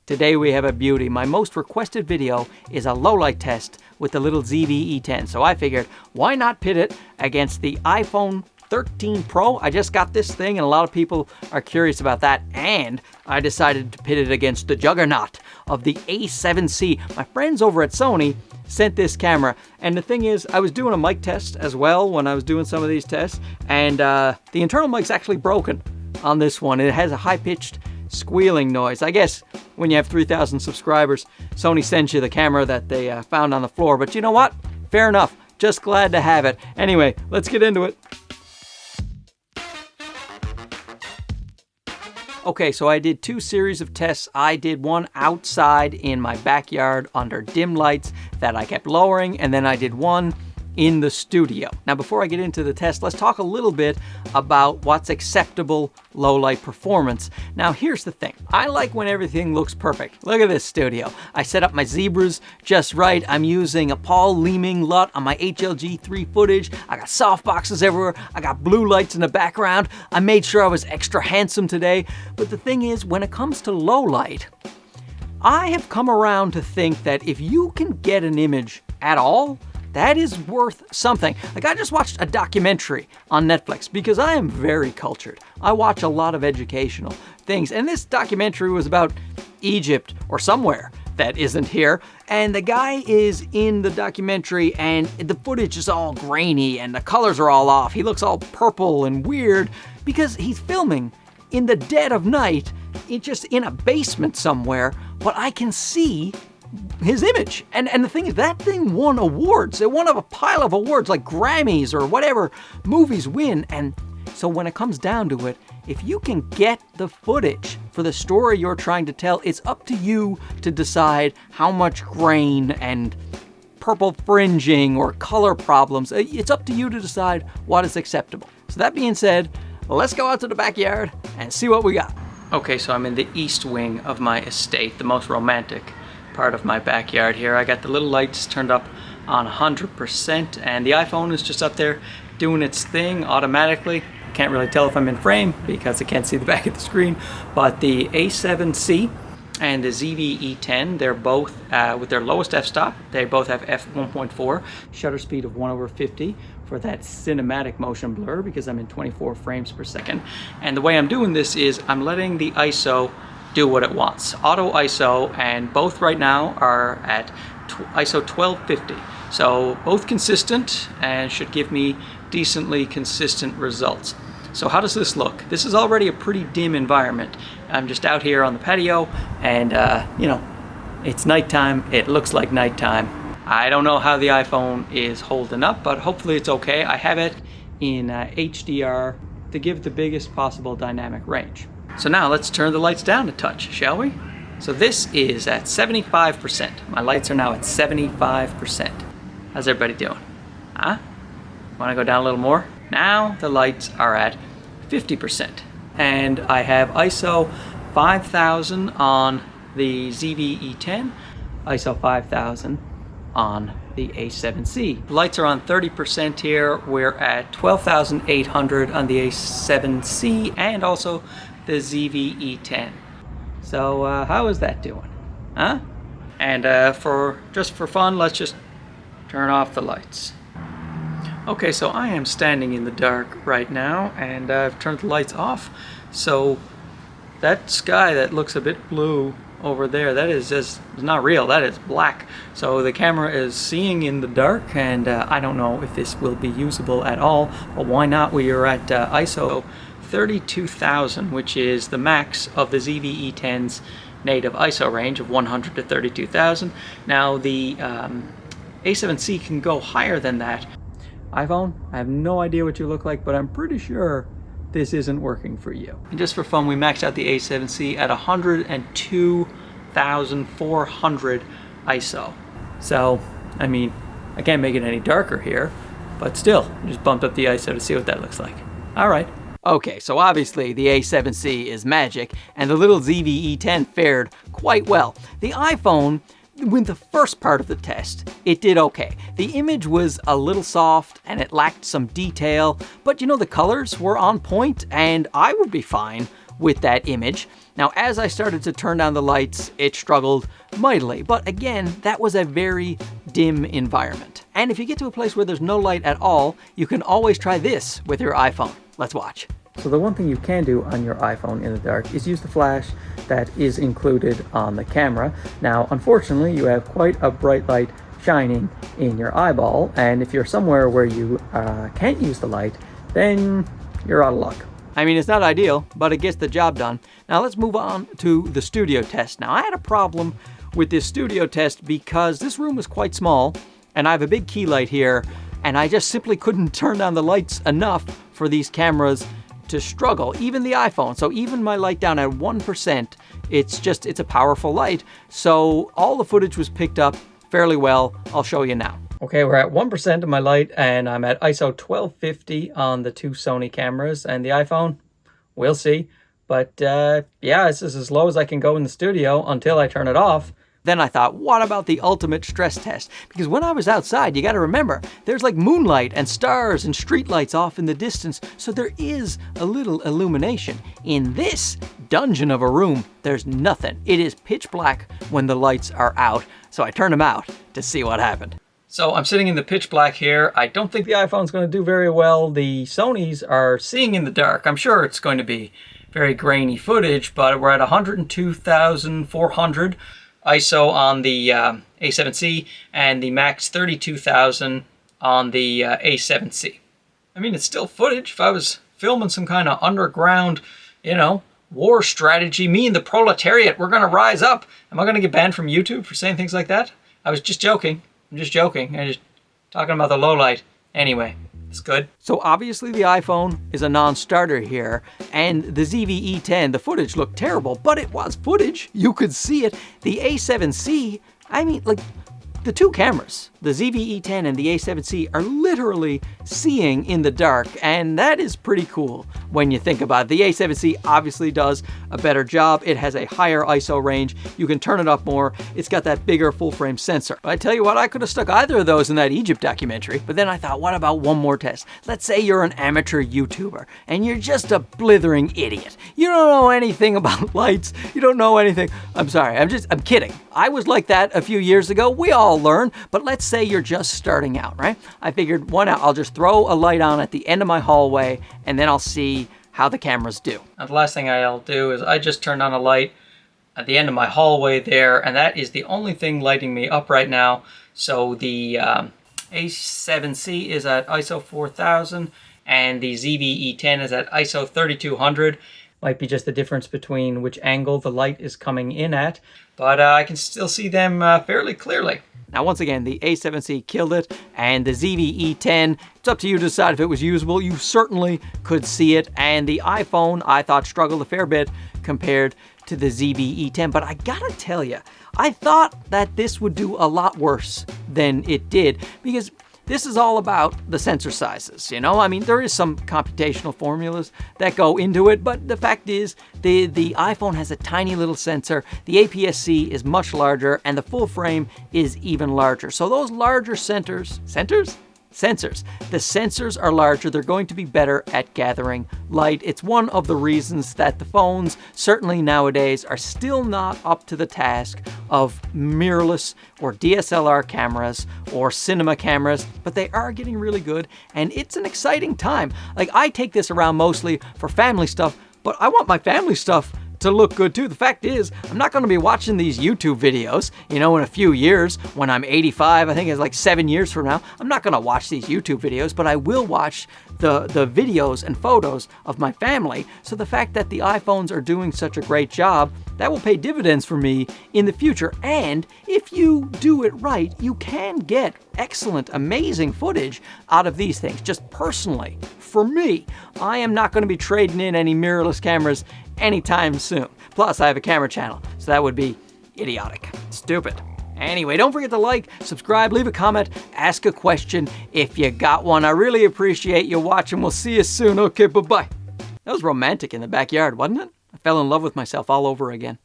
Today we have a beauty. My most requested video is a low-light test with the little ZV-E10. So I figured, why not pit it against the iPhone 13 Pro? I just got this thing and a lot of people are curious about that. And I decided to pit it against the juggernaut of the A7C. My friends over at Sony sent this camera. And the thing is, I was doing a mic test as well when I was doing some of these tests. And the internal mic's actually broken on this one. It has a high-pitched squealing noise. I guess when you have 3,000 subscribers, Sony sends you the camera that they found on the floor. But you know what? Fair enough. Just glad to have it. Anyway, let's get into it. Okay, so I did 2 series of tests. I did one outside in my backyard under dim lights that I kept lowering, and then I did one in the studio. Now, before I get into the test, let's talk a little bit about what's acceptable low light performance. Now, here's the thing. I like when everything looks perfect. Look at this studio. I set up my zebras just right. I'm using a Paul Leeming LUT on my HLG3 footage. I got softboxes everywhere. I got blue lights in the background. I made sure I was extra handsome today. But the thing is, when it comes to low light, I have come around to think that if you can get an image at all, that is worth something. Like, I just watched a documentary on Netflix because I am very cultured. I watch a lot of educational things, and this documentary was about Egypt or somewhere that isn't here. And the guy is in the documentary and the footage is all grainy and the colors are all off. He looks all purple and weird because he's filming in the dead of night, just in a basement somewhere, but I can see his image. And the thing is, that thing won awards. It won a pile of awards like Grammys or whatever movies win. And so when it comes down to it, if you can get the footage for the story you're trying to tell, it's up to you to decide how much grain and purple fringing or color problems. It's up to you to decide what is acceptable. So that being said, let's go out to the backyard and see what we got. Okay, so I'm in the east wing of my estate, the most romantic part of my backyard here. I got the little lights turned up on 100% and the iPhone is just up there doing its thing automatically. Can't really tell if I'm in frame because I can't see the back of the screen, but the A7C and the ZV-E10, they're both with their lowest f-stop. They both have f1.4, shutter speed of 1/50 for that cinematic motion blur because I'm in 24 frames per second. And the way I'm doing this is I'm letting the ISO do what it wants. Auto ISO, and both right now are at ISO 1250. So both consistent and should give me decently consistent results. So how does this look? This is already a pretty dim environment. I'm just out here on the patio and you know, it's nighttime. It looks like nighttime. I don't know how the iPhone is holding up, but hopefully it's okay. I have it in HDR to give the biggest possible dynamic range. So now let's turn the lights down a touch, shall we? So this is at 75%. My lights are now at 75%. How's everybody doing? Huh? Want to go down a little more? Now the lights are at 50%. And I have ISO 5000 on the ZV-E10, ISO 5000 on the A7C. Lights are on 30% here. We're at 12,800 on the A7C and also the ZV-E10. So how is that doing? Huh? And just for fun, let's just turn off the lights. Okay, so I am standing in the dark right now and I've turned the lights off. So that sky that looks a bit blue over there, that is just not real, that is black. So the camera is seeing in the dark, and I don't know if this will be usable at all, but why not? We are at ISO 32,000, which is the max of the ZV-E10's native ISO range of 100 to 32,000. Now the A7C can go higher than that. iPhone, I have no idea what you look like, but I'm pretty sure this isn't working for you. And just for fun, we maxed out the A7C at 102,400 ISO. So, I mean, I can't make it any darker here, but still, I just bumped up the ISO to see what that looks like. All right. Okay, so obviously the A7C is magic, and the little ZV-E10 fared quite well. The iPhone, with the first part of the test, it did okay. The image was a little soft and it lacked some detail, but you know, the colors were on point and I would be fine with that image. Now, as I started to turn down the lights, it struggled mightily. But again, that was a very dim environment. And if you get to a place where there's no light at all, you can always try this with your iPhone. Let's watch. So the one thing you can do on your iPhone in the dark is use the flash that is included on the camera. Now, unfortunately, you have quite a bright light shining in your eyeball, and if you're somewhere where you can't use the light, then you're out of luck. I mean, it's not ideal, but it gets the job done. Now let's move on to the studio test. Now, I had a problem with this studio test because this room was quite small, and I have a big key light here, and I just simply couldn't turn down the lights enough for these cameras to struggle, even the iPhone. So even my light down at 1%, it's a powerful light. So all the footage was picked up fairly well. I'll show you now. Okay, we're at 1% of my light, and I'm at ISO 1250 on the two Sony cameras, and the iPhone, we'll see. But yeah, this is as low as I can go in the studio until I turn it off. Then I thought, what about the ultimate stress test? Because when I was outside, you gotta remember, there's like moonlight and stars and street lights off in the distance, so there is a little illumination. In this dungeon of a room, there's nothing. It is pitch black when the lights are out, so I turned them out to see what happened. So I'm sitting in the pitch black here. I don't think the iPhone's gonna do very well. The Sonys are seeing in the dark. I'm sure it's going to be very grainy footage, but we're at 102,400 ISO on the A7C and the max 32,000 on the A7C. I mean, it's still footage. If I was filming some kind of underground, war strategy, me and the proletariat, we're gonna rise up. Am I gonna get banned from YouTube for saying things like that? I was just joking. I'm just joking. I'm just talking about the low light. Anyway, it's good. So obviously the iPhone is a non-starter here, and the ZV-E10, the footage looked terrible, but it was footage. You could see it. The A7C, I mean, like, the two cameras, the ZV-E10 and the A7C, are literally seeing in the dark, and that is pretty cool when you think about it. The A7C obviously does a better job. It has a higher ISO range. You can turn it up more. It's got that bigger full-frame sensor. But I tell you what, I could have stuck either of those in that Egypt documentary, but then I thought, what about one more test? Let's say you're an amateur YouTuber, and you're just a blithering idiot. You don't know anything about lights. You don't know anything. I'm sorry, I'm kidding. I was like that a few years ago. We all learn, but let's say you're just starting out, right? I figured, why not? I'll just throw a light on at the end of my hallway, and then I'll see how the cameras do. Now, the last thing I'll do is I just turned on a light at the end of my hallway there, and that is the only thing lighting me up right now. So the A7C is at ISO 4000, and the ZV-E10 is at ISO 3200. Might be just the difference between which angle the light is coming in at, but I can still see them fairly clearly. Now, once again, the A7C killed it, and the ZV-E10, it's up to you to decide if it was usable. You certainly could see it, and the iPhone, I thought, struggled a fair bit compared to the ZV-E10, but I gotta tell you, I thought that this would do a lot worse than it did, because this is all about the sensor sizes, I mean, there is some computational formulas that go into it, but the fact is the iPhone has a tiny little sensor, the APS-C is much larger, and the full frame is even larger. So those larger sensors, the sensors are larger, they're going to be better at gathering light. It's one of the reasons that the phones, certainly nowadays, are still not up to the task of mirrorless or DSLR cameras or cinema cameras, but they are getting really good, and it's an exciting time. Like, I take this around mostly for family stuff, but I want my family stuff to look good too. The fact is, I'm not going to be watching these YouTube videos, in a few years when I'm 85, I think it's like 7 years from now. I'm not going to watch these YouTube videos, but I will watch the videos and photos of my family. So the fact that the iPhones are doing such a great job, that will pay dividends for me in the future. And if you do it right, you can get excellent, amazing footage out of these things. Just personally, for me, I am not going to be trading in any mirrorless cameras anytime soon. Plus, I have a camera channel, so that would be idiotic. Stupid. Anyway, don't forget to like, subscribe, leave a comment, ask a question if you got one. I really appreciate you watching. We'll see you soon. Okay, bye-bye. That was romantic in the backyard, wasn't it? I fell in love with myself all over again.